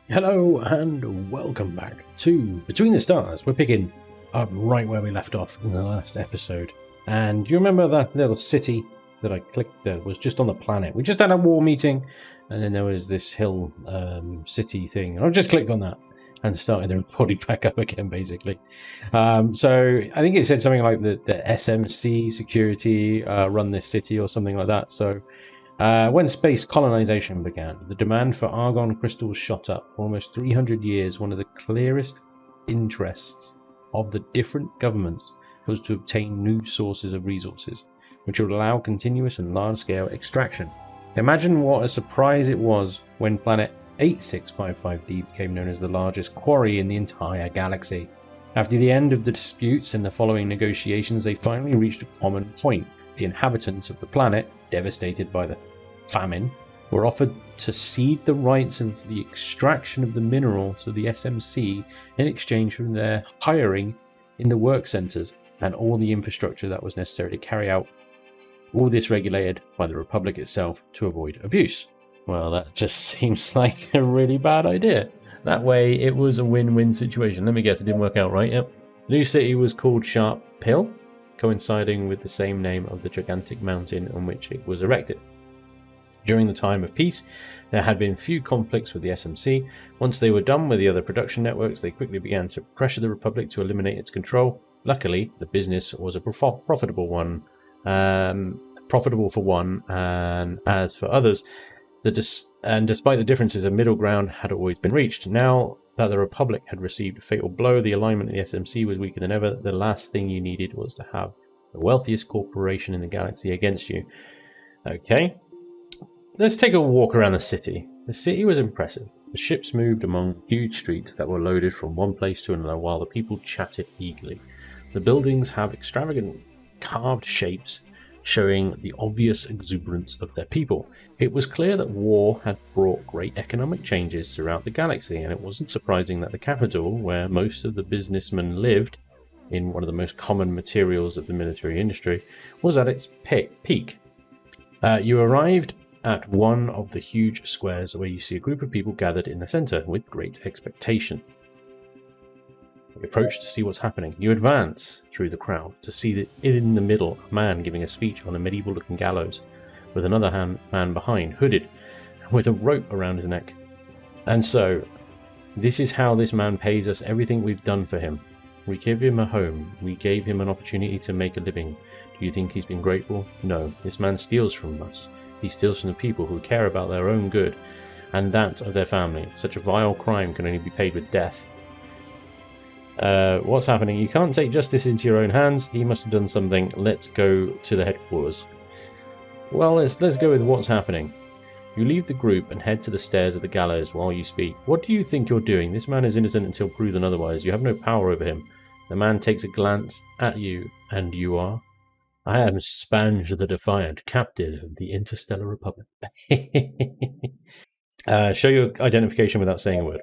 Hello and welcome back to Between the Stars. We're picking up right where we left off in the last episode. And do you remember that little city that I clicked that was just on the planet? We just had a war meeting and then there was this hill city thing. And I just clicked on that and started the recording back up again, basically. So I think it said something like the SMC security run this city or something like that. So when space colonization began, the demand for argon crystals shot up. For almost 300 years, one of the clearest interests of the different governments was to obtain new sources of resources, which would allow continuous and large-scale extraction. Imagine what a surprise it was when Planet 8655D became known as the largest quarry in the entire galaxy. After the end of the disputes and the following negotiations, they finally reached a common point. The inhabitants of the planet, devastated by the famine, were offered to cede the rights of the extraction of the mineral to the SMC in exchange for their hiring in the work centers and all the infrastructure that was necessary to carry out all this, regulated by the Republic itself to avoid abuse. Well, that just seems like a really bad idea. That way, it was a win-win situation. Let me guess, it didn't work out right. Yep. New city was called Sharp Hill, coinciding with the same name of the gigantic mountain on which it was erected. During the time of peace, there had been few conflicts with the SMC. Once they were done with the other production networks, they quickly began to pressure the Republic to eliminate its control. Luckily, the business was a profitable for one, and as for others, despite the differences, a middle ground had always been reached. Now that the Republic had received a fatal blow, the alignment of the SMC was weaker than ever. The last thing you needed was to have the wealthiest corporation in the galaxy against you. Okay, let's take a walk around the city. The city was impressive. The ships moved among huge streets that were loaded from one place to another while the people chatted eagerly. The buildings have extravagant carved shapes, showing the obvious exuberance of their people. It was clear that war had brought great economic changes throughout the galaxy, and it wasn't surprising that the capital, where most of the businessmen lived, in one of the most common materials of the military industry, was at its peak. You arrived at one of the huge squares where you see a group of people gathered in the center with great expectation. You approach to see what's happening. You advance through the crowd to see that in the middle, a man giving a speech on a medieval-looking gallows, with another man behind, hooded, with a rope around his neck. And so, this is how this man pays us everything we've done for him. We gave him a home. We gave him an opportunity to make a living. Do you think he's been grateful? No. This man steals from us. He steals from the people who care about their own good, and that of their family. Such a vile crime can only be paid with death. What's happening? You can't take justice into your own hands. He must have done something. Let's go to the headquarters. Well, let's go with what's happening. You leave the group and head to the stairs of the gallows while you speak. What do you think you're doing? This man is innocent until proven otherwise. You have no power over him. The man takes a glance at you, and you are? I am Spanj the Defiant, captain of the Interstellar Republic. Show your identification without saying a word.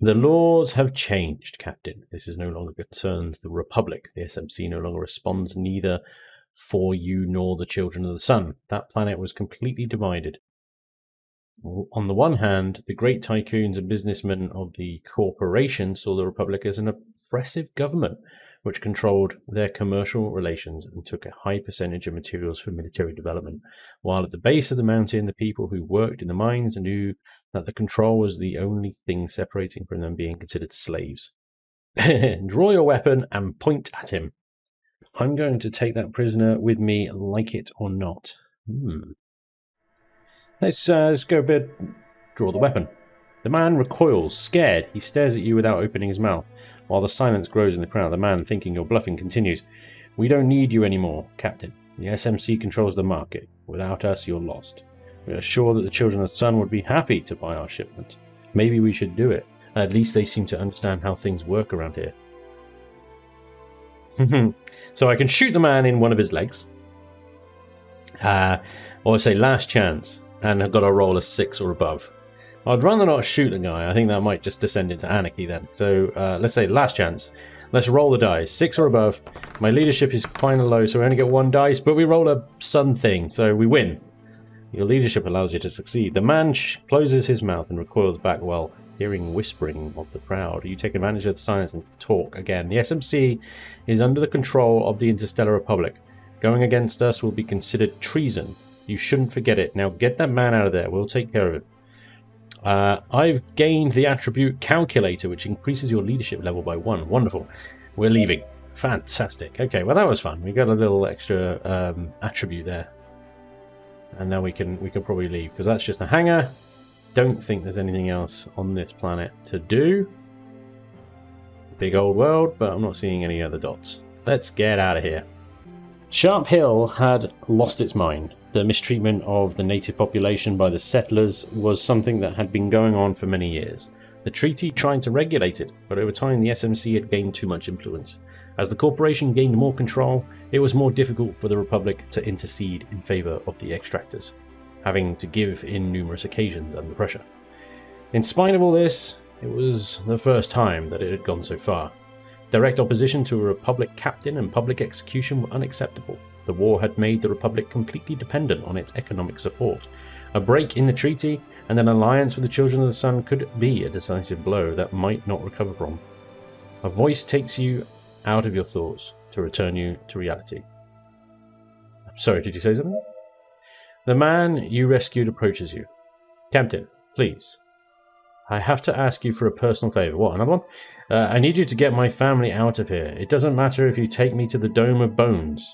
The laws have changed, Captain. This is no longer concerns the Republic. The SMC no longer responds neither for you nor the children of the sun. That planet was completely divided. On the one hand, the great tycoons and businessmen of the corporation saw the Republic as an oppressive government which controlled their commercial relations and took a high percentage of materials for military development, while at the base of the mountain, the people who worked in the mines knew that the control was the only thing separating from them being considered slaves. Draw your weapon and point at him. I'm going to take that prisoner with me, like it or not. Let's go a bit. Draw the weapon. The man recoils, scared. He stares at you without opening his mouth. While the silence grows in the crowd, the man, thinking you're bluffing, continues. We don't need you anymore, Captain. The SMC controls the market. Without us, you're lost. We are sure that the children of the sun would be happy to buy our shipment. Maybe we should do it. At least they seem to understand how things work around here. So I can shoot the man in one of his legs. Or say last chance. And I've got to roll a 6 or above. I'd rather not shoot the guy. I think that might just descend into anarchy then. So let's say last chance. Let's roll the dice. 6 or above. My leadership is kind of low, so we only get 1 dice, but we roll a sun thing, so we win. Your leadership allows you to succeed. The man closes his mouth and recoils back while hearing whispering of the crowd. You take advantage of the silence and talk again. The SMC is under the control of the Interstellar Republic. Going against us will be considered treason. You shouldn't forget it. Now get that man out of there. We'll take care of it. I've gained the attribute calculator, which increases your leadership level by 1. Wonderful. We're leaving. Fantastic. Okay, well that was fun. We got a little extra attribute there. And now we can probably leave, because that's just a hangar. Don't think there's anything else on this planet to do. Big old world, but I'm not seeing any other dots. Let's get out of here. Sharp Hill had lost its mind. The mistreatment of the native population by the settlers was something that had been going on for many years. The treaty tried to regulate it, but over time the SMC had gained too much influence. As the corporation gained more control, it was more difficult for the Republic to intercede in favour of the extractors, having to give in numerous occasions under pressure. In spite of all this, it was the first time that it had gone so far. Direct opposition to a Republic captain and public execution were unacceptable. The war had made the Republic completely dependent on its economic support. A break in the treaty and an alliance with the Children of the Sun could be a decisive blow that might not recover from. A voice takes you out of your thoughts to return you to reality. I'm sorry, did you say something? The man you rescued approaches you. Captain, please. I have to ask you for a personal favour. What, another one? I need you to get my family out of here. It doesn't matter if you take me to the Dome of Bones.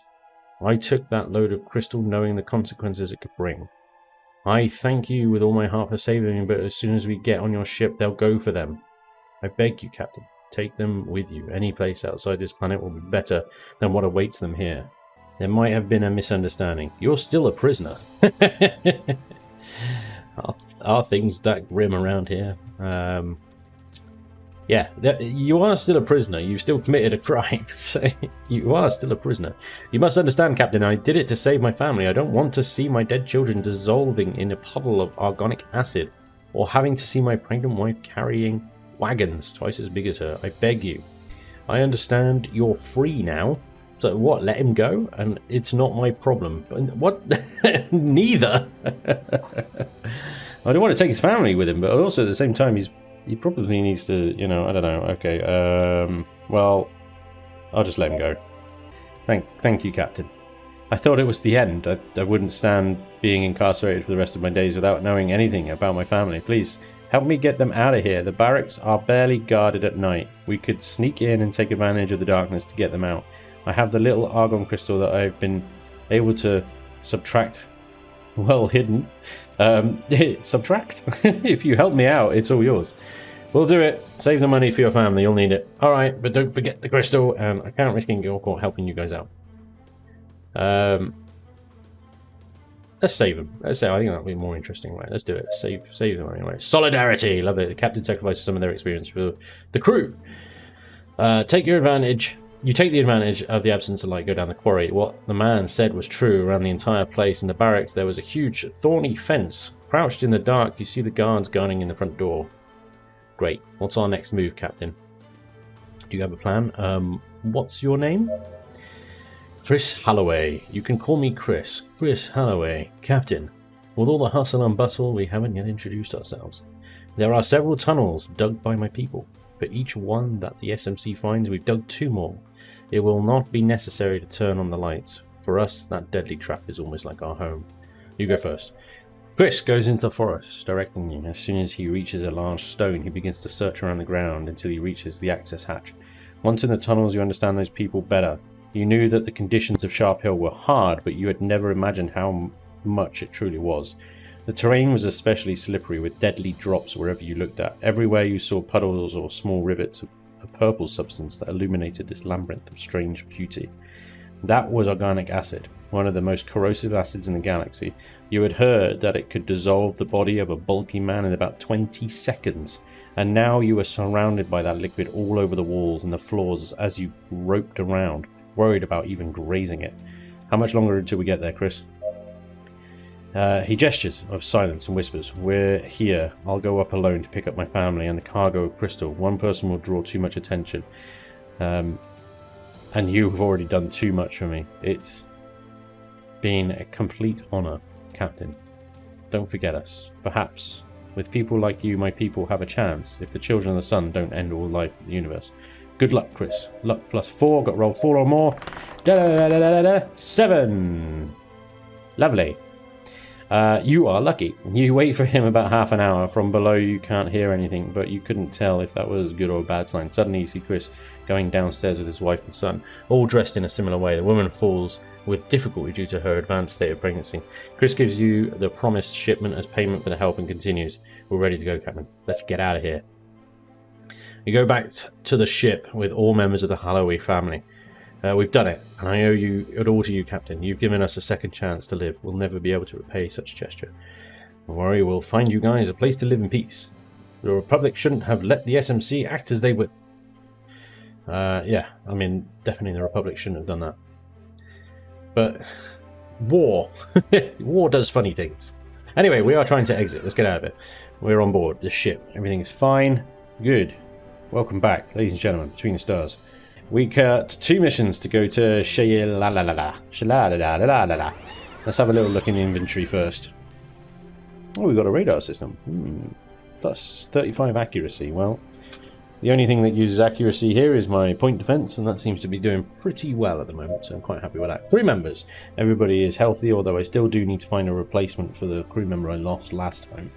I took that load of crystal knowing the consequences it could bring. I thank you with all my heart for saving me, but as soon as we get on your ship, they'll go for them. I beg you, Captain, take them with you. Any place outside this planet will be better than what awaits them here. There might have been a misunderstanding. You're still a prisoner. Are things that grim around here? Yeah, you are still a prisoner. You've still committed a crime. So you are still a prisoner. You must understand, Captain, I did it to save my family. I don't want to see my dead children dissolving in a puddle of argonic acid, or having to see my pregnant wife carrying wagons twice as big as her. I beg you. I understand you're free now. So what, let him go? And it's not my problem. What? Neither. I don't want to take his family with him, but also at the same time, he probably needs to, you know, I don't know. Okay, well, I'll just let him go. Thank you, Captain. I thought it was the end. I wouldn't stand being incarcerated for the rest of my days without knowing anything about my family. Please, help me get them out of here. The barracks are barely guarded at night. We could sneak in and take advantage of the darkness to get them out. I have the little argon crystal that I've been able to subtract. Well hidden. Subtract? If you help me out, it's all yours. We'll do it. Save the money for your family. You'll need it. Alright, but don't forget the crystal. I can't risk in your court helping you guys out. Let's save them. I think that'll be more interesting. Right, let's do it. Save them anyway. Solidarity! Love it. The captain sacrifices some of their experience for the crew. You take the advantage of the absence of light, go down the quarry. What the man said was true. Around the entire place in the barracks, there was a huge thorny fence. Crouched in the dark, you see the guards guarding in the front door. Great. What's our next move, Captain? Do you have a plan? What's your name? Chris Holloway. You can call me Chris. Chris Holloway. Captain. With all the hustle and bustle, we haven't yet introduced ourselves. There are several tunnels dug by my people. For each one that the SMC finds, we've dug 2 more. It will not be necessary to turn on the lights. For us, that deadly trap is almost like our home. You go first. Chris goes into the forest, directing you. As soon as he reaches a large stone, he begins to search around the ground until he reaches the access hatch. Once in the tunnels, you understand those people better. You knew that the conditions of Sharp Hill were hard, but you had never imagined how much it truly was. The terrain was especially slippery, with deadly drops wherever you looked at. Everywhere you saw puddles or small rivets of a purple substance that illuminated this labyrinth of strange beauty. That was organic acid, one of the most corrosive acids in the galaxy. You had heard that it could dissolve the body of a bulky man in about 20 seconds, and now you were surrounded by that liquid all over the walls and the floors as you roped around, worried about even grazing it. How much longer until we get there, Chris? He gestures of silence and whispers, "We're here. I'll go up alone to pick up my family and the cargo of crystal. One person will draw too much attention. And you've already done too much for me. It's been a complete honor, Captain. Don't forget us. Perhaps With people like you, my people have a chance. If the children of the sun don't end all life in the universe. Good luck, Chris. Luck +4. Got to roll 4 or more. 7. Lovely. You are lucky. You wait for him about half an hour. From below you can't hear anything, but you couldn't tell if that was a good or a bad sign. Suddenly you see Chris going downstairs with his wife and son, all dressed in a similar way. The woman falls with difficulty due to her advanced state of pregnancy. Chris gives you the promised shipment as payment for the help and continues. We're ready to go, Captain. Let's get out of here. You go back to the ship with all members of the Holloway family. We've done it, and I owe it all to you, Captain. You've given us a second chance to live. We'll never be able to repay such a gesture. Don't worry, we'll find you guys a place to live in peace. The Republic shouldn't have let the SMC act as they would. Yeah, I mean, definitely the Republic shouldn't have done that. But war. War does funny things. Anyway, we are trying to exit. Let's get out of it. We're on board the ship. Everything is fine. Good. Welcome back, ladies and gentlemen, Between the Stars. We got 2 missions to go to Shayla. Let's have a little look in the inventory first. Oh, we've got a radar system. That's 35 accuracy. Well, the only thing that uses accuracy here is my point defense, and that seems to be doing pretty well at the moment, so I'm quite happy with that. 3 members. Everybody is healthy, although I still do need to find a replacement for the crew member I lost last time.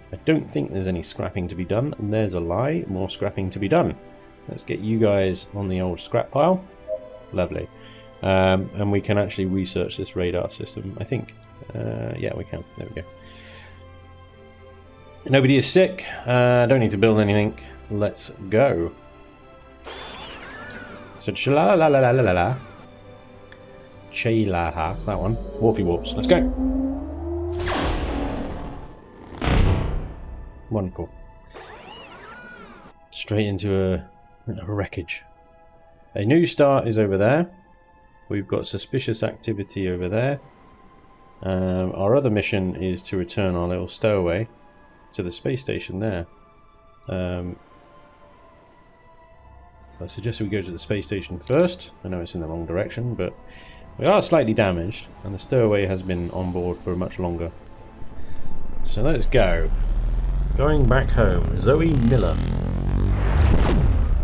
I don't think there's any scrapping to be done, and there's a lie. More scrapping to be done. Let's get you guys on the old scrap pile. Lovely. And we can actually research this radar system, I think. Yeah, we can. There we go. Nobody is sick. Don't need to build anything. Let's go. So, cha-la-la-la-la-la-la. Che-la-ha. That one. Warpy warps. Let's go. Wonderful. Straight into a wreckage. A new start is over there. We've got suspicious activity over there. Our other mission is to return our little stowaway to the space station there. So I suggest we go to the space station first. I know it's in the wrong direction, but we are slightly damaged, and the stowaway has been on board for much longer. So let's go. Going back home, Zoe Miller.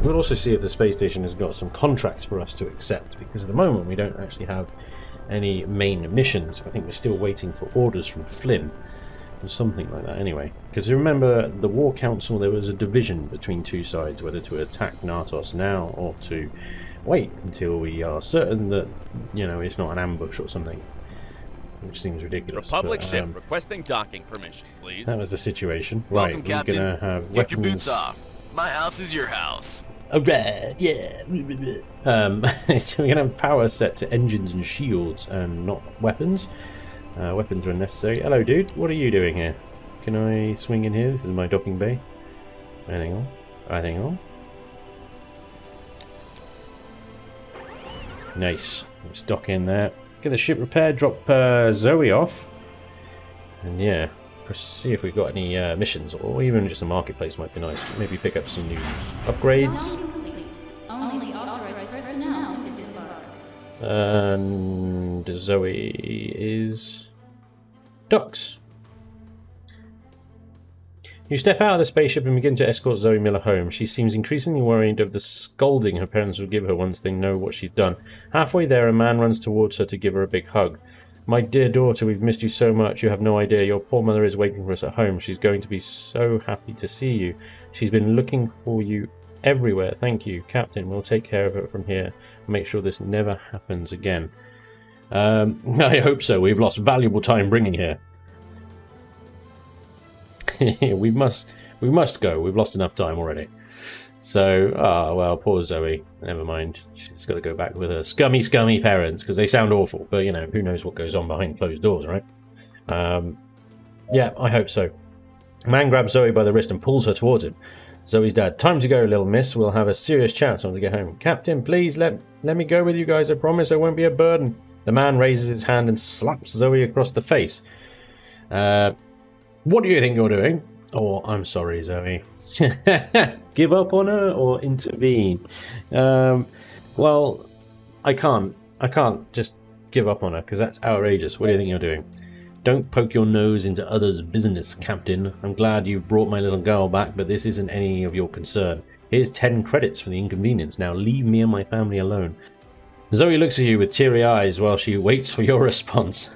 We'll also see if the space station has got some contracts for us to accept, because at the moment we don't actually have any main missions. I think we're still waiting for orders from Flynn or something like that anyway. Because you remember the War Council, there was a division between 2 sides, whether to attack Nartos now or to wait until we are certain that, you know, it's not an ambush or something. Which seems ridiculous. Republic ship requesting docking permission, please. That was the situation. Welcome, right, Captain. We're gonna have Get weapons. your boots off. My house is your house. Alright, yeah. So we're gonna have power set to engines and shields and not weapons. Weapons are unnecessary. Hello, dude. What are you doing here? Can I swing in here? This is my docking bay. Anything on? Anything on? Nice. Let's dock in there. Get the ship repaired. Drop Zoe off. And yeah, see if we've got any missions, or even just a marketplace might be nice. Maybe pick up some new upgrades. Only authorized personnel is disembarked. And Zoe is docks. You step out of the spaceship and begin to escort Zoe Miller home. She seems increasingly worried of the scolding her parents will give her once they know what she's done. Halfway there, a man runs towards her to give her a big hug. My dear daughter, we've missed you so much. You have no idea. Your poor mother is waiting for us at home. She's going to be so happy to see you. She's been looking for you everywhere. Thank you, Captain. We'll take care of it from here. Make sure this never happens again. I hope so. We've lost valuable time bringing her. we must go. We've lost enough time already. So, well, poor Zoe. Never mind. She's got to go back with her scummy parents, because they sound awful. But, you know, who knows what goes on behind closed doors, right? Yeah, I hope so. A man grabs Zoe by the wrist and pulls her towards him. Zoe's dad. Time to go, little miss. We'll have a serious chat when we get home. Captain, please let me go with you guys. I promise I won't be a burden. The man raises his hand and slaps Zoe across the face. What do you think you're doing? Oh, I'm sorry, Zoe. Give up on her or intervene? Well, I can't just give up on her, because that's outrageous. What do you think you're doing? Don't poke your nose into others' business, Captain. I'm glad you've brought my little girl back, but this isn't any of your concern. Here's 10 credits for the inconvenience. Now leave me and my family alone. Zoe looks at you with teary eyes while she waits for your response.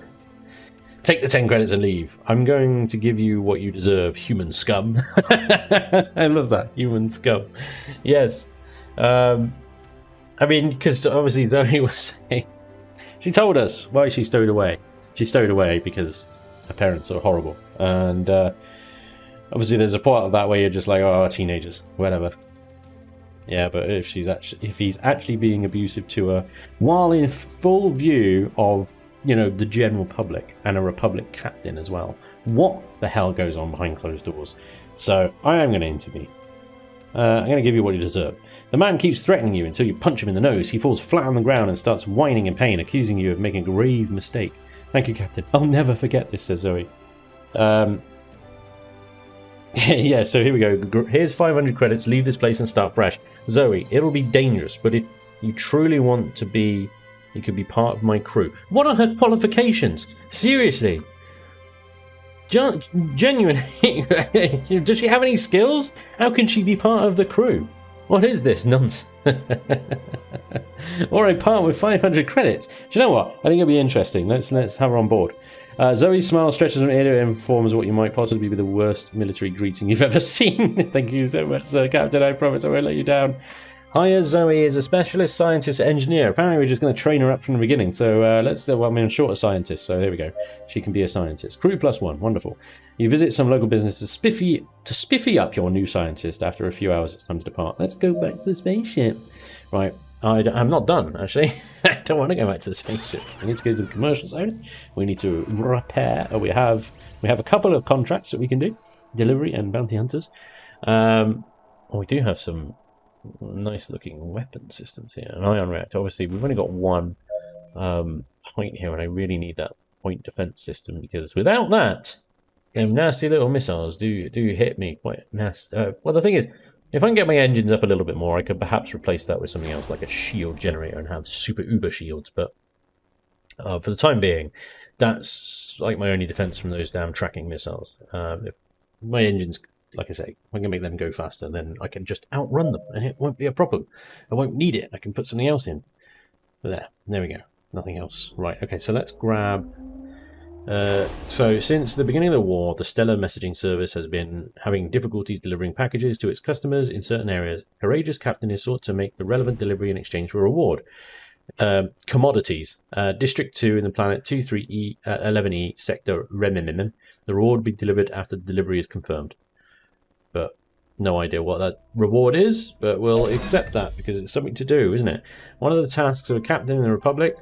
Take the 10 credits and leave. I'm going to give you what you deserve, human scum. I love that, human scum. Yes. I mean, because obviously Zoe was saying... She told us why she stowed away. She stowed away because her parents are horrible. And obviously there's a part of that where you're just like, oh, teenagers, whatever. Yeah, but if he's actually being abusive to her while in full view of, you know, the general public and a Republic captain as well, what the hell goes on behind closed doors? So I am going to intervene. I'm going to give you what you deserve. The man keeps threatening you until you punch him in the nose. He falls flat on the ground and starts whining in pain, accusing you of making a grave mistake. Thank you, Captain. I'll never forget this, says Zoe. Yeah, so here we go. Here's 500 credits. Leave this place and start fresh. Zoe, it'll be dangerous, but if you truly want to be, you could be part of my crew. What are her qualifications? Seriously. Genuinely. Does she have any skills? How can she be part of the crew? What is this nonsense? Or I part with 500 credits. Do you know what? I think it'll be interesting. Let's have her on board. Zoe's smile stretches from ear to ear and informs what you might possibly be the worst military greeting you've ever seen. Thank you so much, Captain. I promise I won't let you down. Hiya, Zoe is a specialist scientist engineer. Apparently we're just going to train her up from the beginning. So well, I mean, short a scientist. So there we go. She can be a scientist. Crew +1. Wonderful. You visit some local business to spiffy up your new scientist. After a few hours, it's time to depart. Let's go back to the spaceship. Right. I'm not done, actually. I don't want to go back to the spaceship. I need to go to the commercial zone. We need to repair. We have a couple of contracts that we can do. Delivery and bounty hunters. We do have some nice looking weapon systems here. An ion reactor. Obviously, we've only got one point here, and I really need that point defense system, because without that, them nasty little missiles do hit me quite nasty. Well, the thing is, if I can get my engines up a little bit more, I could perhaps replace that with something else, like a shield generator, and have super uber shields. But for the time being, that's like my only defense from those damn tracking missiles. If my engines, like I say, if I can make them go faster, then I can just outrun them, and it won't be a problem. I won't need it. I can put something else in. There we go. Nothing else. Right, okay, so let's grab... So since the beginning of the war, the Stellar messaging service has been having difficulties delivering packages to its customers in certain areas. Courageous Captain is sought to make the relevant delivery in exchange for a reward. Commodities. District 2 in the planet 23E 11E sector Remimim. The reward will be delivered after the delivery is confirmed. But no idea what that reward is, but we'll accept that because it's something to do, isn't it? One of the tasks of a captain in the Republic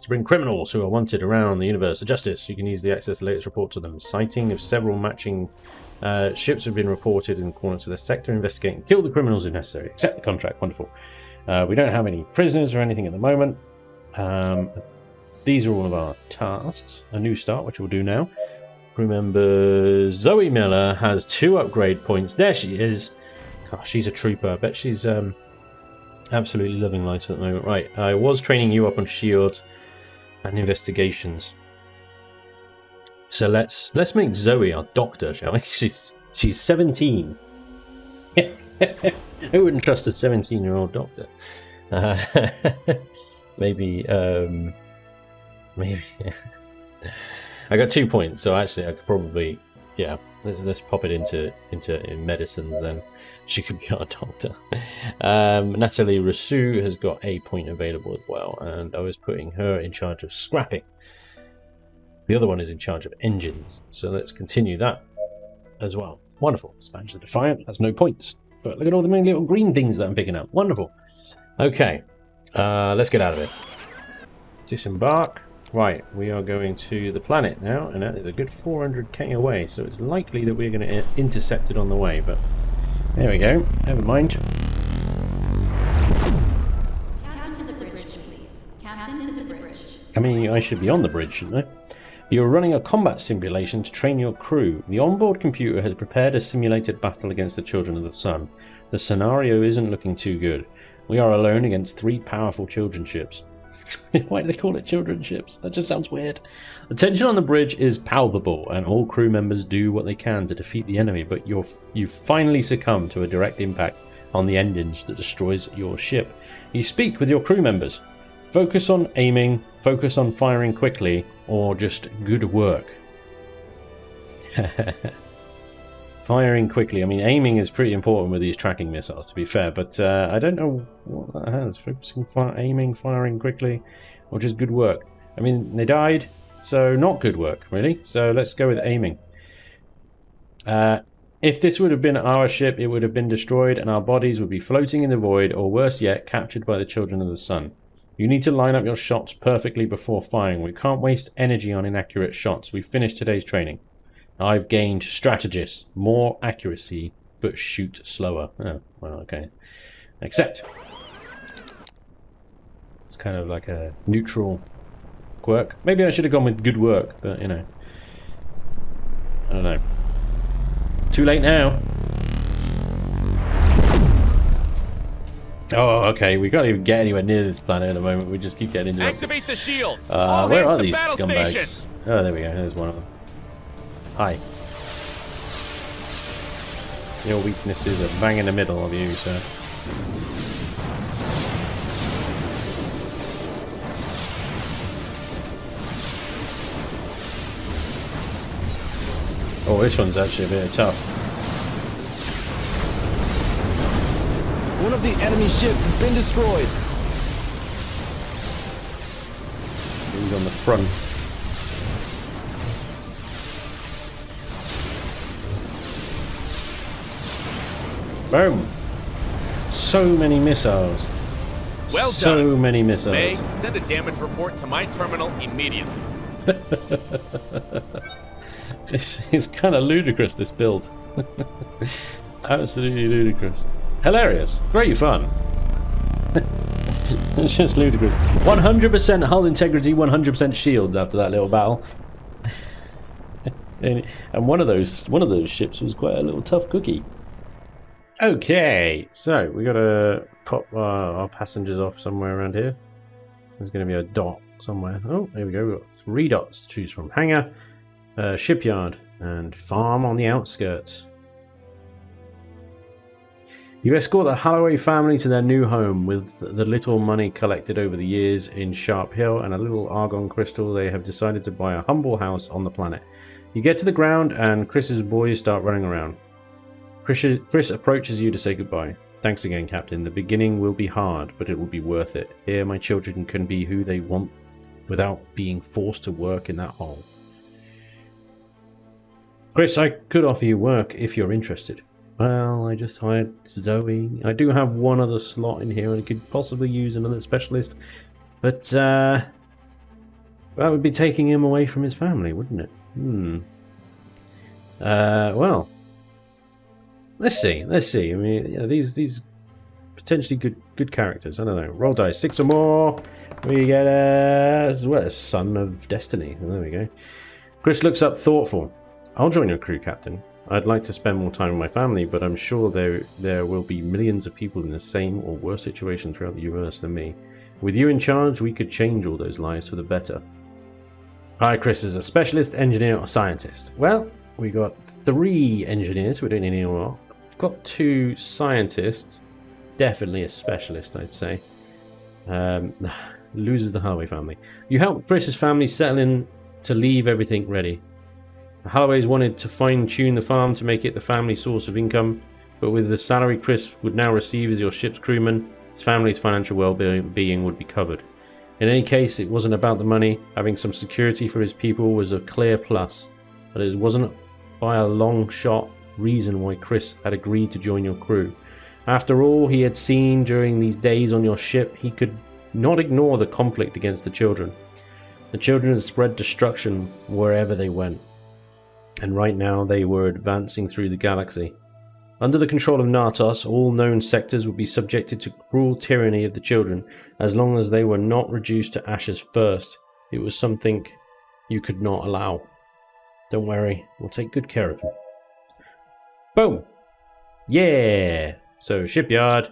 to bring criminals who are wanted around the universe to justice. You can easily access the latest report to them. Sighting of several matching ships have been reported in accordance to the sector. Investigate and kill the criminals if necessary. Accept the contract. Wonderful. We don't have any prisoners or anything at the moment. These are all of our tasks. A new start, which we'll do now. Remember, Zoe Miller has 2 upgrade points. There she is. Oh, she's a trooper. I bet she's absolutely loving life at the moment. Right, I was training you up on shields and investigations. So let's make Zoe our doctor, shall we? She's 17. I wouldn't trust a 17-year-old doctor. Maybe. I got 2 points, so actually I could probably, yeah. Let's pop it into medicine, then she could be our doctor. Natalie Rousseau has got a point available as well, and I was putting her in charge of scrapping. The other one is in charge of engines, so let's continue that as well. Wonderful. Spanj the Defiant has no points, but look at all the many little green things that I'm picking up. Wonderful. Okay, let's get out of it. Disembark. Right, we are going to the planet now, and that is a good 400k away, so it's likely that we're going to intercept it on the way, but there we go, never mind. Captain to the bridge, please. Captain to the bridge. I mean, I should be on the bridge, shouldn't I? You're running a combat simulation to train your crew. The onboard computer has prepared a simulated battle against the Children of the Sun. The scenario isn't looking too good. We are alone against 3 powerful children ships. Why do they call it children's ships? That just sounds weird. The tension on the bridge is palpable, and all crew members do what they can to defeat the enemy, but you finally succumb to a direct impact on the engines that destroys your ship. You speak with your crew members. Focus on aiming, focus on firing quickly, or just good work. Firing quickly. I mean, aiming is pretty important with these tracking missiles, to be fair, but I don't know what that has. Focusing, aiming, firing quickly, or just good work. I mean, they died, so not good work, really. So let's go with aiming. If this would have been our ship, it would have been destroyed, and our bodies would be floating in the void, or worse yet, captured by the children of the sun. You need to line up your shots perfectly before firing. We can't waste energy on inaccurate shots. We've finished today's training. I've gained strategist, more accuracy, but shoot slower. Oh, well, okay. Accept. It's kind of like a neutral quirk. Maybe I should have gone with good work, but you know. I don't know. Too late now. Oh, okay. We can't even get anywhere near this planet at the moment. We just keep getting into it. Activate the shields. Where are these battle scumbags? stations. Oh, there we go. There's one of them. Hi. Your weaknesses are bang in the middle of you, sir. Oh, this one's actually a bit tough. One of the enemy ships has been destroyed. He's on the front. Boom! So many missiles. Well done. So many missiles. May, send a damage report to my terminal immediately. It's kind of ludicrous, this build. Absolutely ludicrous. Hilarious. Great fun. It's just ludicrous. 100% hull integrity, 100% shields after that little battle. And one of those ships was quite a little tough cookie. Okay, so we gotta pop our passengers off somewhere around here. There's gonna be a dot somewhere. Oh, there we go. We've got 3 dots to choose from: hangar, shipyard, and farm on the outskirts. You escort the Holloway family to their new home. With the little money collected over the years in Sharp Hill and a little argon crystal, they have decided to buy a humble house on the planet. You get to the ground and Chris's boys start running around. Chris approaches you to say goodbye. Thanks again, Captain. The beginning will be hard, but it will be worth it. Here my children can be who they want without being forced to work in that hole. Chris, I could offer you work if you're interested. Well, I just hired Zoe. I do have one other slot in here and I could possibly use another specialist. But that would be taking him away from his family, wouldn't it? Well, let's see. I mean, you know, these potentially good characters. I don't know. Roll dice, 6 or more. We get a Son of Destiny. Oh, there we go. Chris looks up thoughtful. I'll join your crew, Captain. I'd like to spend more time with my family, but I'm sure there will be millions of people in the same or worse situation throughout the universe than me. With you in charge, we could change all those lives for the better. Hi, Chris is a specialist, engineer, or scientist. Well, we got 3 engineers. We don't need any more. We've got 2 scientists. Definitely a specialist, I'd say. Loses the Holloway family. You help Chris's family settle in to leave everything ready. The Holloways wanted to fine-tune the farm to make it the family source of income, but with the salary Chris would now receive as your ship's crewman, his family's financial well-being would be covered. In any case, it wasn't about the money. Having some security for his people was a clear plus, but it wasn't by a long shot reason why Chris had agreed to join your crew. After all he had seen during these days on your ship, he could not ignore the conflict against the children. The children had spread destruction wherever they went, and right now they were advancing through the galaxy. Under the control of Nartos, all known sectors would be subjected to cruel tyranny of the children, as long as they were not reduced to ashes first. It was something you could not allow. Don't worry, we'll take good care of them. Boom! Yeah! So, shipyard.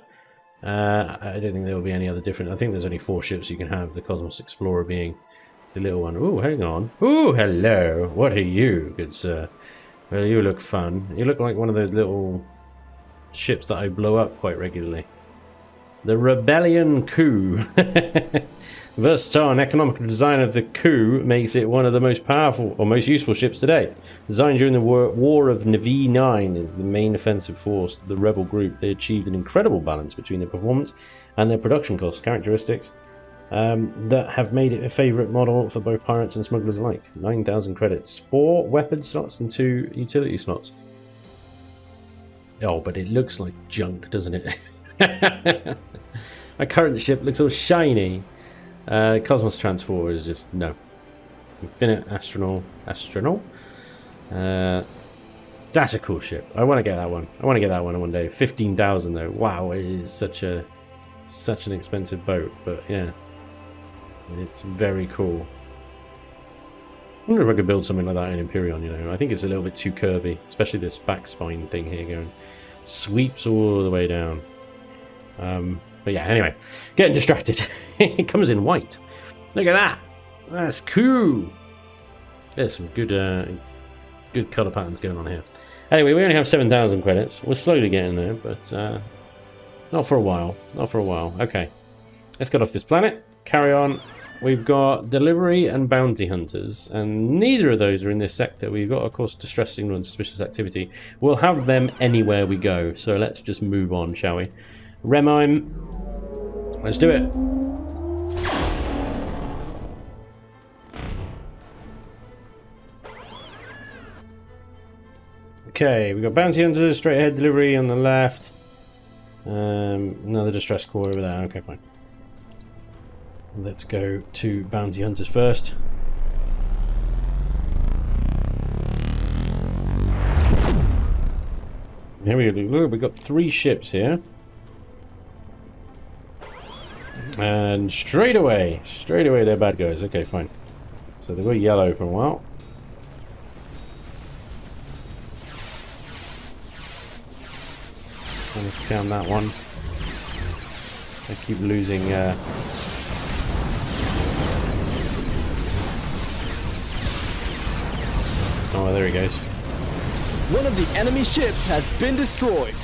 I don't think there will be any other different. I think there's only 4 ships you can have, the Cosmos Explorer being the little one. Oh, hang on. Oh, hello. What are you, good sir? Well, you look fun. You look like one of those little ships that I blow up quite regularly. The Rebellion Coup. Versatile and economical design of the Coup makes it one of the most powerful or most useful ships today. Designed during the War of Nvme as the main offensive force of the rebel group, they achieved an incredible balance between their performance and their production cost characteristics that have made it a favourite model for both pirates and smugglers alike. 9,000 credits, 4 weapon slots and 2 utility slots. Oh, but it looks like junk, doesn't it? My current ship looks all shiny. Cosmos Transporter is just no. Infinite Astronaut. That's a cool ship. I want to get that one. I want to get that one day. 15,000 though. Wow, it is such an expensive boat, but yeah, it's very cool. I wonder if I could build something like that in Empyrean. You know, I think it's a little bit too curvy, especially this back spine thing here going sweeps all the way down. But yeah, anyway, getting distracted. It comes in white. Look at that. That's cool. There's some good color patterns going on here. Anyway, we only have 7,000 credits. We're slowly getting there, but not for a while. Not for a while. Okay, let's get off this planet. Carry on. We've got delivery and bounty hunters, and neither of those are in this sector. We've got, of course, distress signal and suspicious activity. We'll have them anywhere we go, so let's just move on, shall we? Remheim. Let's do it. Okay, we've got bounty hunters, straight ahead delivery on the left. Another distress core over there. Okay, fine. Let's go to bounty hunters first. Here we go. Look, we've got 3 ships here. And straight away they're bad guys. Okay, fine. So they were yellow for a while. Let's scan that one. I keep losing oh, there he goes. One of the enemy ships has been destroyed.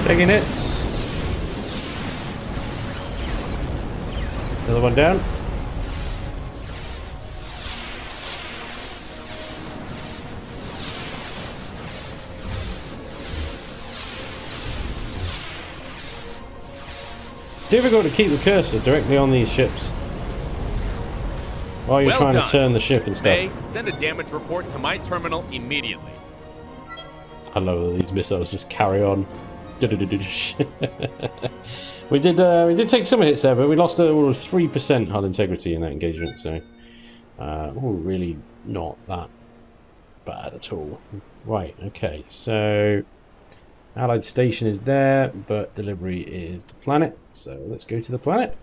Taking hits. Another one down. It's difficult to keep the cursor directly on these ships while you're trying to turn the ship and stuff. May, send a damage report to my terminal immediately. I love that these missiles just carry on. We did take some hits there, but we lost all of 3% hull integrity in that engagement, so really not that bad at all. Right, okay, so Allied station is there, but delivery is the planet, so let's go to the planet.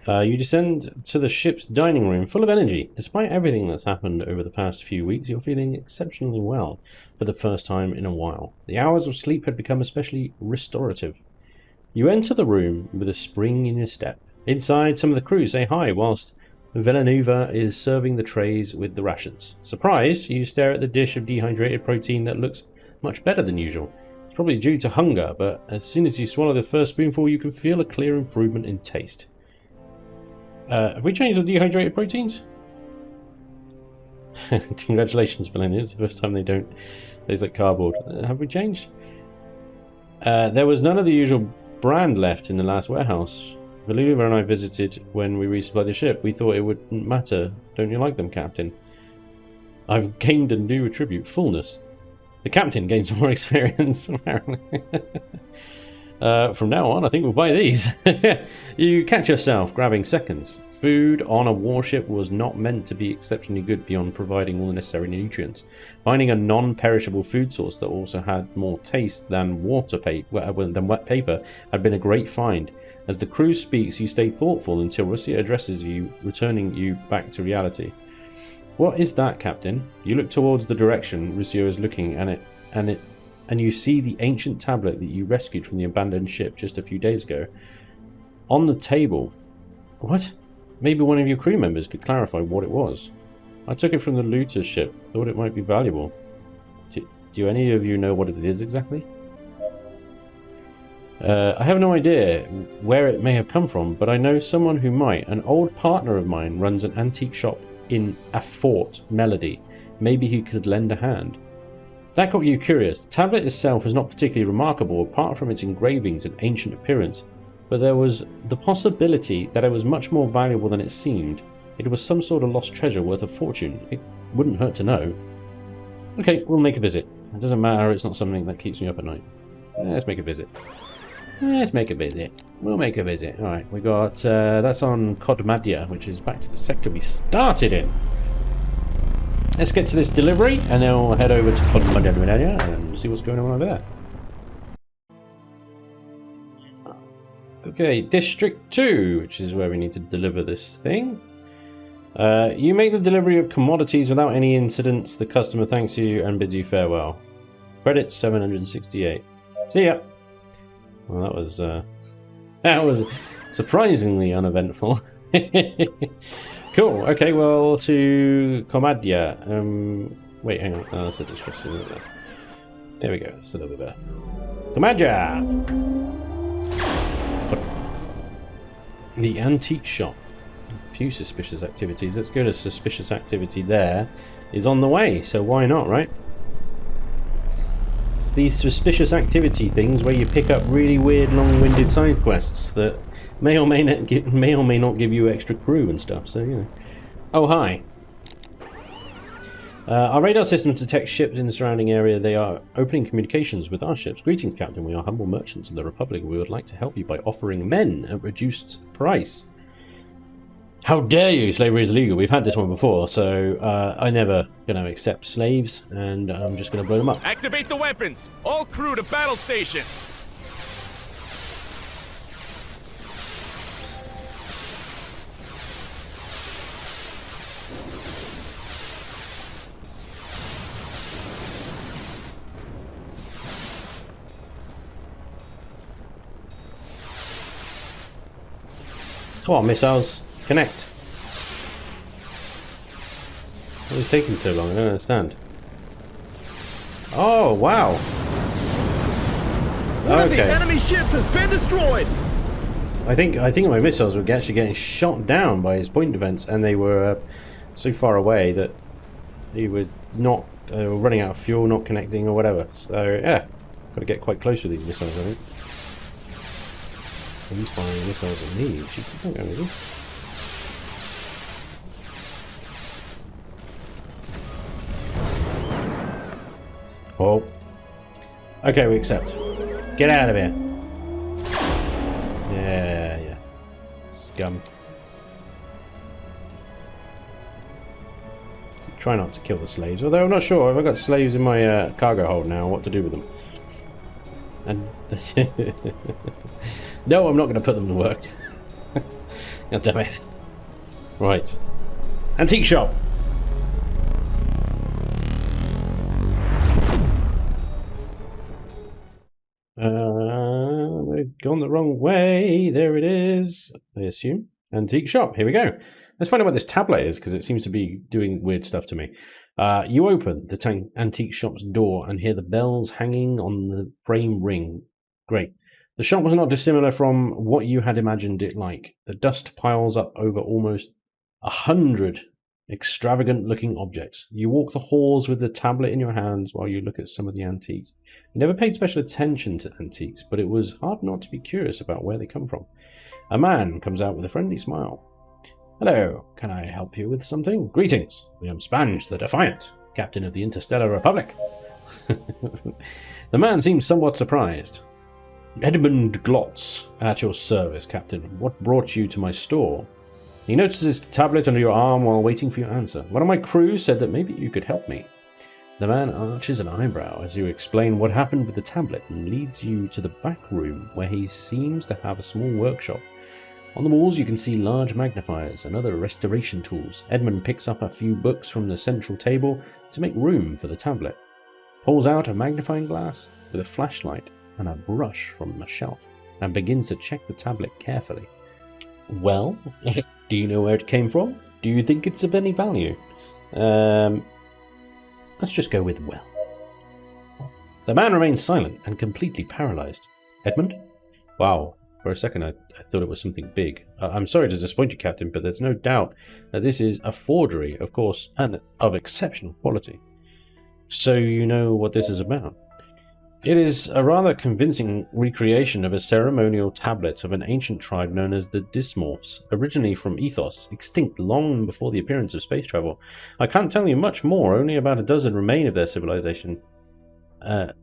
You descend to the ship's dining room full of energy. Despite everything that's happened over the past few weeks, you're feeling exceptionally well for the first time in a while. The hours of sleep had become especially restorative. You enter the room with a spring in your step. Inside, some of the crew say hi whilst Villanueva is serving the trays with the rations. Surprised, you stare at the dish of dehydrated protein that looks much better than usual. It's probably due to hunger, but as soon as you swallow the first spoonful, you can feel a clear improvement in taste. Have we changed the dehydrated proteins? Congratulations, Villanueva. It's the first time they don't taste like cardboard. Have we changed? There was none of the usual brand left in the last warehouse. Villanueva and I visited when we resupplied the ship. We thought it wouldn't matter. Don't you like them, Captain? I've gained a new attribute, fullness. The Captain gains some more experience, apparently. From now on, I think we'll buy these. You catch yourself grabbing seconds. Food on a warship was not meant to be exceptionally good beyond providing all the necessary nutrients. Finding a non-perishable food source that also had more taste than wet paper had been a great find. As the crew speaks, you stay thoughtful until Russia addresses you, returning you back to reality. What is that, Captain? You look towards the direction Russia is looking, and you see the ancient tablet that you rescued from the abandoned ship just a few days ago. On the table. What? Maybe one of your crew members could clarify what it was. I took it from the looter's ship. Thought it might be valuable. Do any of you know what it is exactly? I have no idea where it may have come from, but I know someone who might. An old partner of mine runs an antique shop in a Fort Melody. Maybe he could lend a hand. That got you curious. The tablet itself is not particularly remarkable apart from its engravings and ancient appearance, but there was the possibility that it was much more valuable than it seemed. It was some sort of lost treasure worth a fortune. It wouldn't hurt to know. Okay, we'll make a visit. It doesn't matter, it's not something that keeps me up at night. Let's make a visit. Let's make a visit. We'll make a visit. Alright, we got, that's on Kodmadia, which is back to the sector we started in. Let's get to this delivery, and then we'll head over to Kodmadia and see what's going on over there. Okay, District 2, which is where we need to deliver this thing. You make the delivery of commodities without any incidents. The customer thanks you and bids you farewell. Credits 768. See ya. Well, that was surprisingly uneventful. Cool. Okay, well, to Komadia. Wait, hang on. Oh, that's a distress. There we go. That's a little bit better. Komadia. The antique shop. A few suspicious activities. Let's go to suspicious activity there. Is on the way, so why not, right? It's these suspicious activity things where you pick up really weird, long-winded side quests that may or may not give you extra crew and stuff. So you know. Oh hi. Our radar system detects ships in the surrounding area. They are opening communications with our ships. Greetings, Captain. We are humble merchants of the Republic. We would like to help you by offering men at reduced price. How dare you! Slavery is illegal. We've had this one before, so I'm never going to accept slaves, and I'm just going to blow them up. Activate the weapons! All crew to battle stations! Come on, missiles. Connect. What is taking so long? I don't understand. Oh, wow. One of the enemy ships has been destroyed. I think my missiles were actually getting shot down by his point defense, and they were so far away that they were running out of fuel, not connecting or whatever. So yeah, got to get quite close with these missiles, I think. He's firing missiles at me. She can't go with this. Oh. Okay, we accept. Get out of here. Yeah. Scum. So try not to kill the slaves. Although I'm not sure if I've got slaves in my cargo hold now, what to do with them. And no, I'm not going to put them to work. God damn it. Right. Antique shop. They've gone the wrong way. There it is, I assume. Antique shop. Here we go. Let's find out what this tablet is, because it seems to be doing weird stuff to me. You open the antique shop's door and hear the bells hanging on the frame ring. Great. The shop was not dissimilar from what you had imagined it like. The dust piles up over almost 100 extravagant-looking objects. You walk the halls with the tablet in your hands while you look at some of the antiques. You never paid special attention to antiques, but it was hard not to be curious about where they come from. A man comes out with a friendly smile. Hello, can I help you with something? Greetings, I am Spanj the Defiant, Captain of the Interstellar Republic. The man seems somewhat surprised. Edmund Glotz, at your service, Captain. What brought you to my store? He notices the tablet under your arm while waiting for your answer. One of my crew said that maybe you could help me. The man arches an eyebrow as you explain what happened with the tablet and leads you to the back room where he seems to have a small workshop. On the walls you can see large magnifiers and other restoration tools. Edmund picks up a few books from the central table to make room for the tablet, pulls out a magnifying glass with a flashlight and a brush from the shelf, and begins to check the tablet carefully. Well, do you know where it came from? Do you think it's of any value? Let's just go with well. The man remains silent and completely paralyzed. Edmund? Wow, for a second I thought it was something big. I'm sorry to disappoint you, Captain, but there's no doubt that this is a forgery, of course, and of exceptional quality. So you know what this is about? It is a rather convincing recreation of a ceremonial tablet of an ancient tribe known as the Dysmorphs, originally from Ethos, extinct long before the appearance of space travel. I can't tell you much more, only about a dozen remain of their civilization. A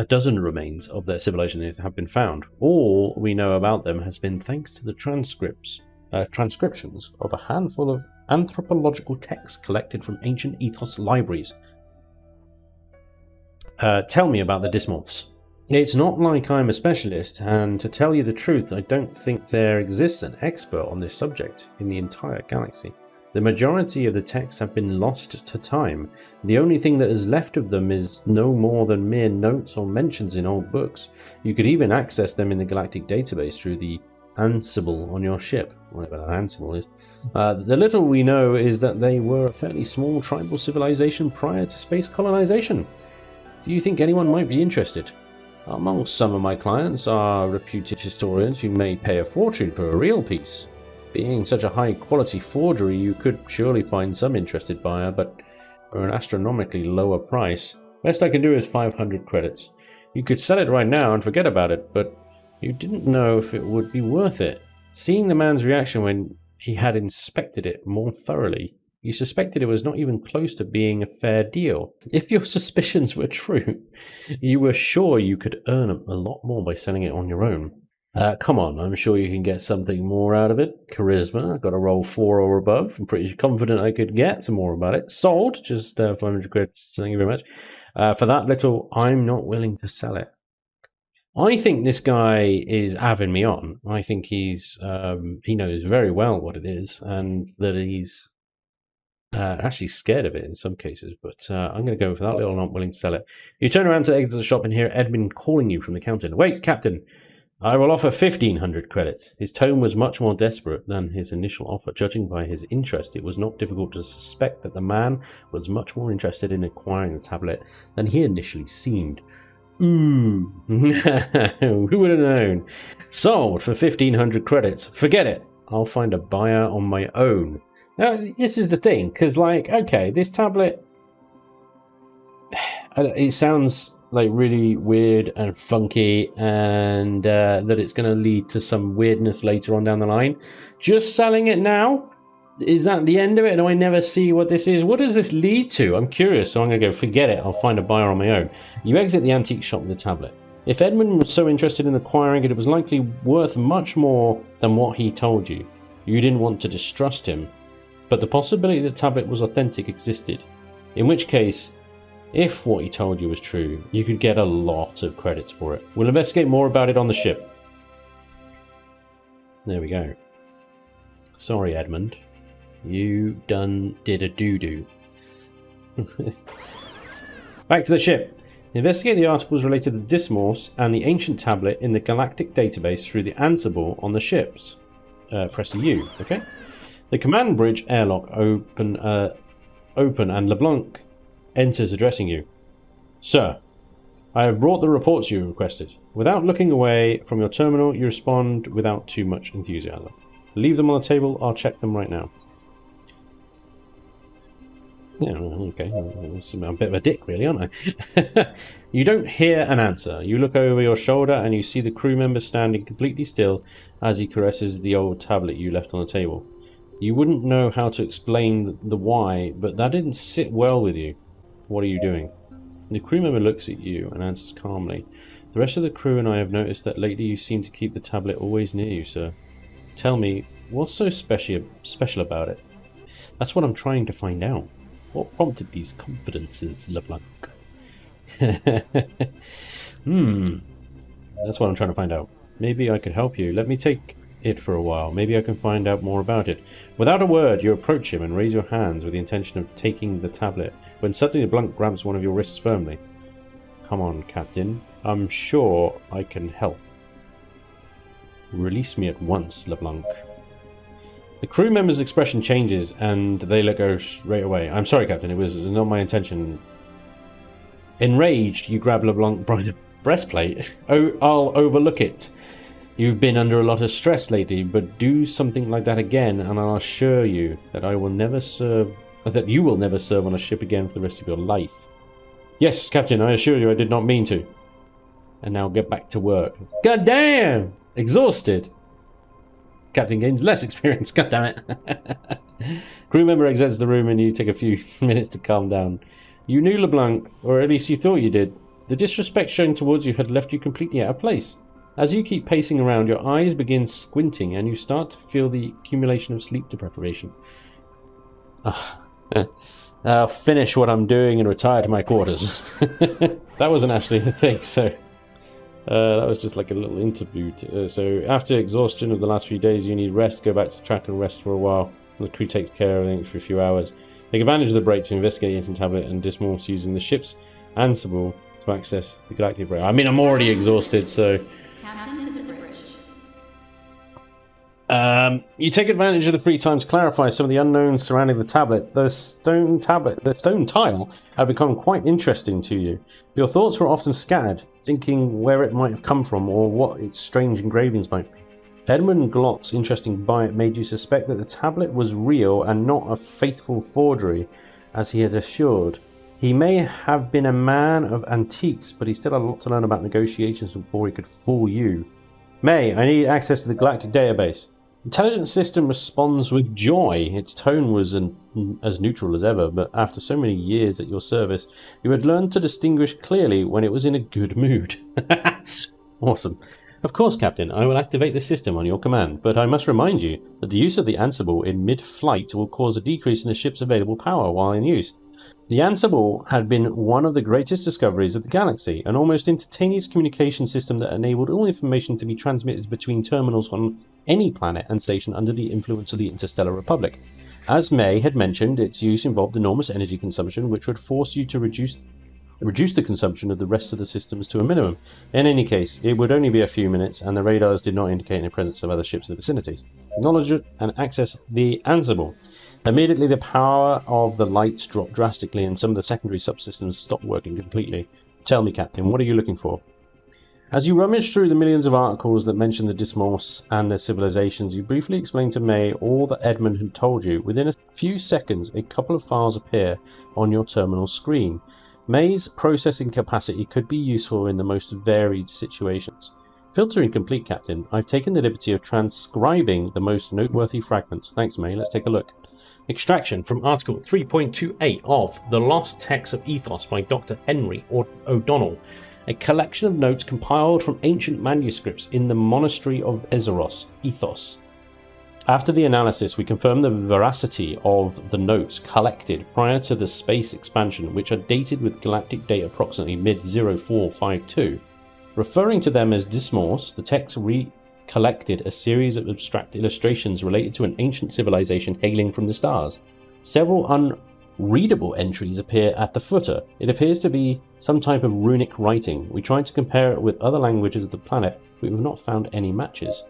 dozen remains of their civilization have been found. All we know about them has been thanks to the transcriptions of a handful of anthropological texts collected from ancient Ethos libraries. Tell me about the Dysmorphs. It's not like I'm a specialist, and to tell you the truth, I don't think there exists an expert on this subject in the entire galaxy. The majority of the texts have been lost to time. The only thing that is left of them is no more than mere notes or mentions in old books. You could even access them in the galactic database through the Ansible on your ship, whatever that Ansible is. The little we know is that they were a fairly small tribal civilization prior to space colonization. Do you think anyone might be interested? Amongst some of my clients are reputed historians who may pay a fortune for a real piece. Being such a high-quality forgery, you could surely find some interested buyer, but for an astronomically lower price. Best I can do is 500 credits. You could sell it right now and forget about it, but you didn't know if it would be worth it. Seeing the man's reaction when he had inspected it more thoroughly, you suspected it was not even close to being a fair deal. If your suspicions were true, you were sure you could earn a lot more by selling it on your own. Come on, I'm sure you can get something more out of it. Charisma, I've got a roll 4 or above. I'm pretty confident I could get some more about it. Sold, just 500 credits, thank you very much. For that little, I'm not willing to sell it. I think this guy is having me on. I think he knows very well what it is, and that he's actually scared of it in some cases, but I'm going to go for that little not willing to sell it. You turn around to exit the shop and hear Edmund calling you from the counter. Wait, Captain, I will offer 1,500 credits. His tone was much more desperate than his initial offer. Judging by his interest, it was not difficult to suspect that the man was much more interested in acquiring the tablet than he initially seemed. Ooh, who would have known? Sold for 1,500 credits. Forget it. I'll find a buyer on my own. Now, this is the thing, because, like, okay, this tablet, it sounds, like, really weird and funky, and that it's going to lead to some weirdness later on down the line. Just selling it now? Is that the end of it? Do I never see what this is? What does this lead to? I'm curious, so I'm going to go, forget it, I'll find a buyer on my own. You exit the antique shop with the tablet. If Edmund was so interested in acquiring it, it was likely worth much more than what he told you. You didn't want to distrust him. But the possibility that the tablet was authentic existed. In which case, if what he told you was true, you could get a lot of credits for it. We'll investigate more about it on the ship. There we go. Sorry, Edmund. You did a doo-doo. Back to the ship. Investigate the articles related to the Dysmorphs and the ancient tablet in the galactic database through the Ansible on the ships. Press the U, okay? The command bridge airlock open and LeBlanc enters addressing you. Sir, I have brought the reports you requested. Without looking away from your terminal, you respond without too much enthusiasm. Leave them on the table, I'll check them right now. Yeah, okay. I'm a bit of a dick, really, aren't I? You don't hear an answer. You look over your shoulder and you see the crew member standing completely still as he caresses the old tablet you left on the table. You wouldn't know how to explain the why, but that didn't sit well with you. What are you doing? The crew member looks at you and answers calmly. The rest of the crew and I have noticed that lately you seem to keep the tablet always near you, sir. Tell me, what's so special about it? That's what I'm trying to find out. What prompted these confidences, LeBlanc? That's what I'm trying to find out. Maybe I could help you. Let me take it for a while. Maybe I can find out more about it. Without a word, you approach him and raise your hands with the intention of taking the tablet, when suddenly LeBlanc grabs one of your wrists firmly. Come on, Captain. I'm sure I can help. Release me at once, LeBlanc. The crew member's expression changes and they let go straight away. I'm sorry, Captain. It was not my intention. Enraged, you grab LeBlanc by the breastplate. Oh, I'll overlook it. You've been under a lot of stress lately, but do something like that again, and I'll assure you that you will never serve on a ship again for the rest of your life. Yes, Captain, I assure you I did not mean to. And now get back to work. God damn! Exhausted. Captain gains less experience. God damn it. Crew member exits the room and you take a few minutes to calm down. You knew LeBlanc, or at least you thought you did. The disrespect shown towards you had left you completely out of place. As you keep pacing around, your eyes begin squinting and you start to feel the accumulation of sleep deprivation. I'll finish what I'm doing and retire to my quarters. That wasn't actually the thing, so... that was just like a little interview. So after exhaustion of the last few days, you need rest. Go back to the track and rest for a while. The crew takes care of things for a few hours. Take advantage of the break to investigate the infant tablet and dismorph using the ship's Ansible to access the galactic break. I mean, I'm already exhausted, so... Captain to the bridge. You take advantage of the free time to clarify some of the unknowns surrounding the tablet. The stone tile had become quite interesting to you. Your thoughts were often scattered, thinking where it might have come from or what its strange engravings might be. Edmund Glott's interesting bite made you suspect that the tablet was real and not a faithful forgery, as he had assured. He may have been a man of antiques, but he still had a lot to learn about negotiations before he could fool you. May, I need access to the galactic database. Intelligence system responds with joy. Its tone was as neutral as ever, but after so many years at your service, you had learned to distinguish clearly when it was in a good mood. Awesome. Of course, Captain, I will activate the system on your command, but I must remind you that the use of the Ansible in mid-flight will cause a decrease in the ship's available power while in use. The Ansible had been one of the greatest discoveries of the galaxy, an almost instantaneous communication system that enabled all information to be transmitted between terminals on any planet and station under the influence of the Interstellar Republic. As May had mentioned, its use involved enormous energy consumption, which would force you to reduce the consumption of the rest of the systems to a minimum. In any case, it would only be a few minutes, and the radars did not indicate any presence of other ships in the vicinities. Acknowledge it and access the Ansible. Immediately, the power of the lights dropped drastically, and some of the secondary subsystems stopped working completely. Tell me, Captain, what are you looking for? As you rummage through the millions of articles that mention the Dismorphs and their civilizations, you briefly explain to May all that Edmund had told you. Within a few seconds, a couple of files appear on your terminal screen. May's processing capacity could be useful in the most varied situations. Filtering complete, Captain. I've taken the liberty of transcribing the most noteworthy fragments. Thanks, May. Let's take a look. Extraction from Article 3.28 of The Lost Texts of Ethos by Dr. Henry O'Donnell, a collection of notes compiled from ancient manuscripts in the monastery of Ezeros, Ethos. After the analysis, we confirm the veracity of the notes collected prior to the space expansion, which are dated with galactic date approximately mid-0452. Referring to them as Dismorphs, the text recollected a series of abstract illustrations related to an ancient civilization hailing from the stars. Several unreadable entries appear at the footer. It appears to be some type of runic writing. We tried to compare it with other languages of the planet, but we've not found any matches.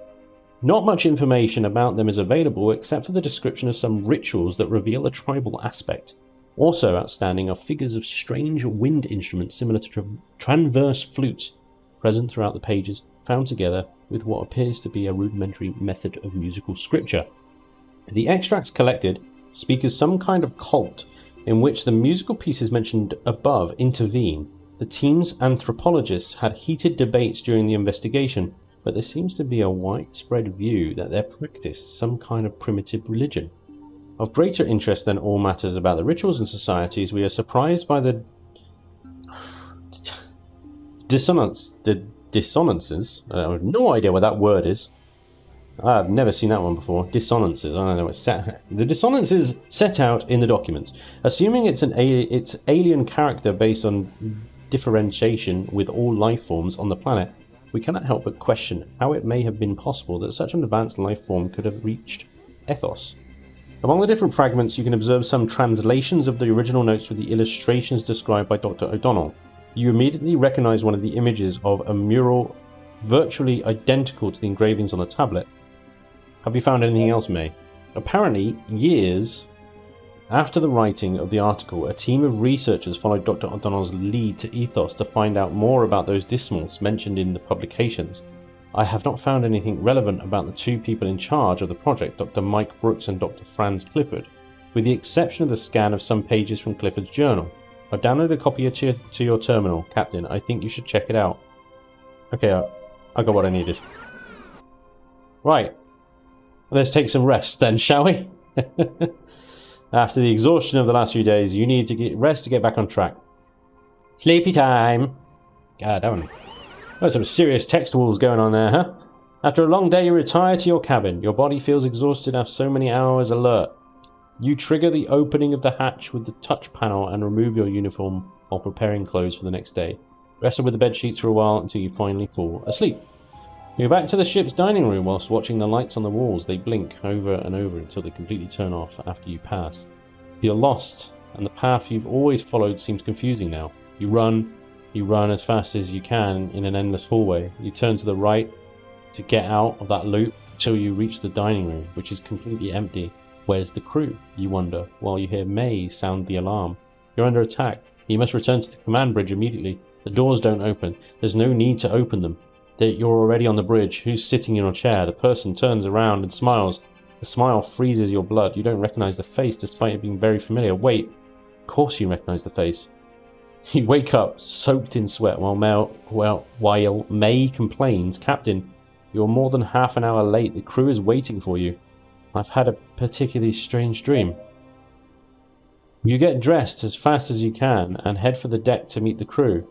Not much information about them is available except for the description of some rituals that reveal a tribal aspect. Also outstanding are figures of strange wind instruments similar to transverse flutes present throughout the pages, found together with what appears to be a rudimentary method of musical scripture. The extracts collected speak of some kind of cult in which the musical pieces mentioned above intervene. The team's anthropologists had heated debates during the investigation, but there seems to be a widespread view that they practiced some kind of primitive religion. Of greater interest than all matters about the rituals and societies, we are surprised by the dissonances. I have no idea what that word is. I've never seen that one before. Dissonances. I don't know what's set. The dissonances set out in the documents. Assuming it's it's alien character based on differentiation with all life forms on the planet, we cannot help but question how it may have been possible that such an advanced life form could have reached ethos. Among the different fragments, you can observe some translations of the original notes with the illustrations described by Dr. O'Donnell. You immediately recognize one of the images of a mural virtually identical to the engravings on the tablet. Have you found anything else, May? Apparently, years after the writing of the article, a team of researchers followed Dr. O'Donnell's lead to Ethos to find out more about those dismals mentioned in the publications. I have not found anything relevant about the two people in charge of the project, Dr. Mike Brooks and Dr. Franz Clifford, with the exception of the scan of some pages from Clifford's journal. I've downloaded a copy to your terminal, Captain. I think you should check it out. Okay, I got what I needed. Right. Let's take some rest then, shall we? After the exhaustion of the last few days, you need to get rest to get back on track. Sleepy time! God, haven't we? There's some serious text walls going on there, huh? After a long day, you retire to your cabin. Your body feels exhausted after so many hours alert. You trigger the opening of the hatch with the touch panel and remove your uniform while preparing clothes for the next day. Wrestle with the bed sheets for a while until you finally fall asleep. You go back to the ship's dining room whilst watching the lights on the walls. They blink over and over until they completely turn off after you pass. You're lost, and the path you've always followed seems confusing now. You run as fast as you can in an endless hallway. You turn to the right to get out of that loop until you reach the dining room, which is completely empty. Where's the crew, you wonder, while you hear May sound the alarm. You're under attack. You must return to the command bridge immediately. The doors don't open. There's no need to open them. You're already on the bridge. Who's sitting in your chair? The person turns around and smiles. The smile freezes your blood. You don't recognize the face despite it being very familiar. Wait, of course you recognize the face. You wake up soaked in sweat while May complains, Captain, you're more than half an hour late. The crew is waiting for you. I've had a particularly strange dream. You get dressed as fast as you can and head for the deck to meet the crew,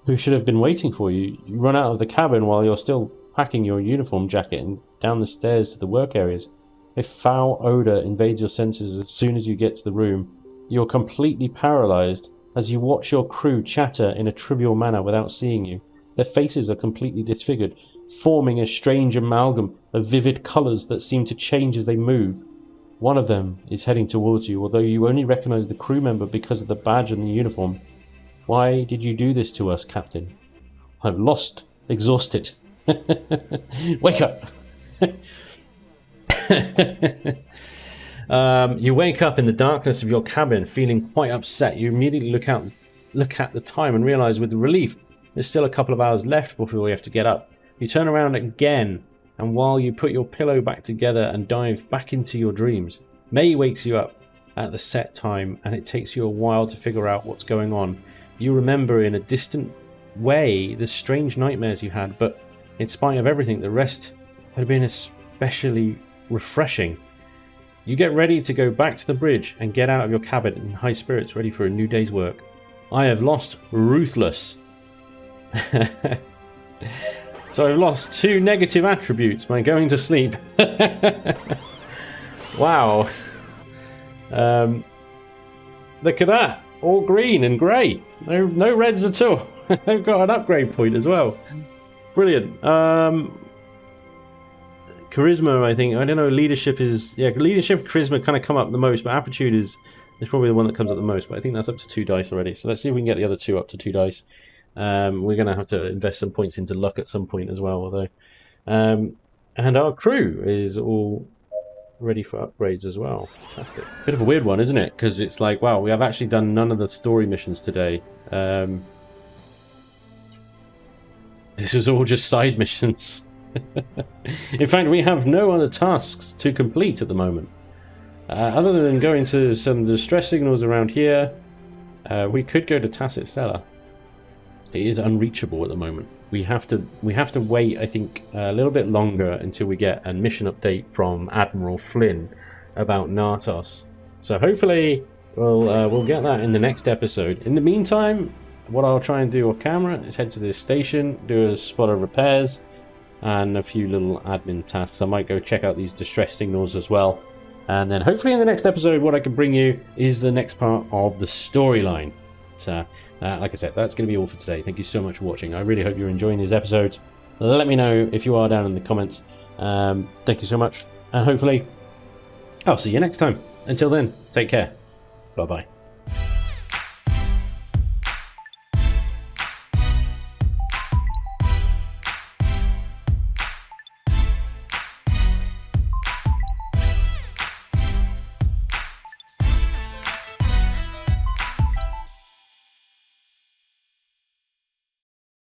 who should have been waiting for you. You run out of the cabin while you're still packing your uniform jacket and down the stairs to the work areas. A foul odor invades your senses as soon as you get to the room. You're completely paralyzed as you watch your crew chatter in a trivial manner without seeing you. Their faces are completely disfigured, forming a strange amalgam of vivid colors that seem to change as they move. One of them is heading towards you, although you only recognize the crew member because of the badge and the uniform. Why did you do this to us, Captain? I've lost, exhausted. Wake up! You wake up in the darkness of your cabin, feeling quite upset. You immediately look at the time and realize with relief there's still a couple of hours left before we have to get up. You turn around again, and while you put your pillow back together and dive back into your dreams, May wakes you up at the set time, and it takes you a while to figure out what's going on. You remember in a distant way the strange nightmares you had, but in spite of everything, the rest had been especially refreshing. You get ready to go back to the bridge and get out of your cabin in high spirits, ready for a new day's work. I have lost ruthless. So I've lost 2 negative attributes by going to sleep. Wow. Look at that. All green and grey. No reds at all. They've got an upgrade point as well. Brilliant. Charisma, I think. I don't know, leadership is... Yeah, leadership and charisma kind of come up the most, but aptitude is probably the one that comes up the most. But I think that's up to 2 dice already. So let's see if we can get the other 2 up to 2 dice. We're going to have to invest some points into luck at some point as well, although. And our crew is all ready for upgrades as well. Fantastic. Bit of a weird one, isn't it? Because it's like, wow, we have actually done none of the story missions today. This is all just side missions. In fact, we have no other tasks to complete at the moment. Other than going to some distress signals around here, we could go to Tacit Cellar. It is unreachable at the moment. We have to wait, I think, a little bit longer until we get a mission update from Admiral Flynn about Nartos. So hopefully we'll get that in the next episode. In the meantime, what I'll try and do off camera is head to this station, do a spot of repairs, and a few little admin tasks. I might go check out these distress signals as well. And then hopefully in the next episode, what I can bring you is the next part of the storyline. Like I said, that's going to be all for today. Thank you so much for watching. I really hope you're enjoying these episodes. Let me know if you are down in the comments. Thank you so much. And hopefully, I'll see you next time. Until then, take care. Bye-bye.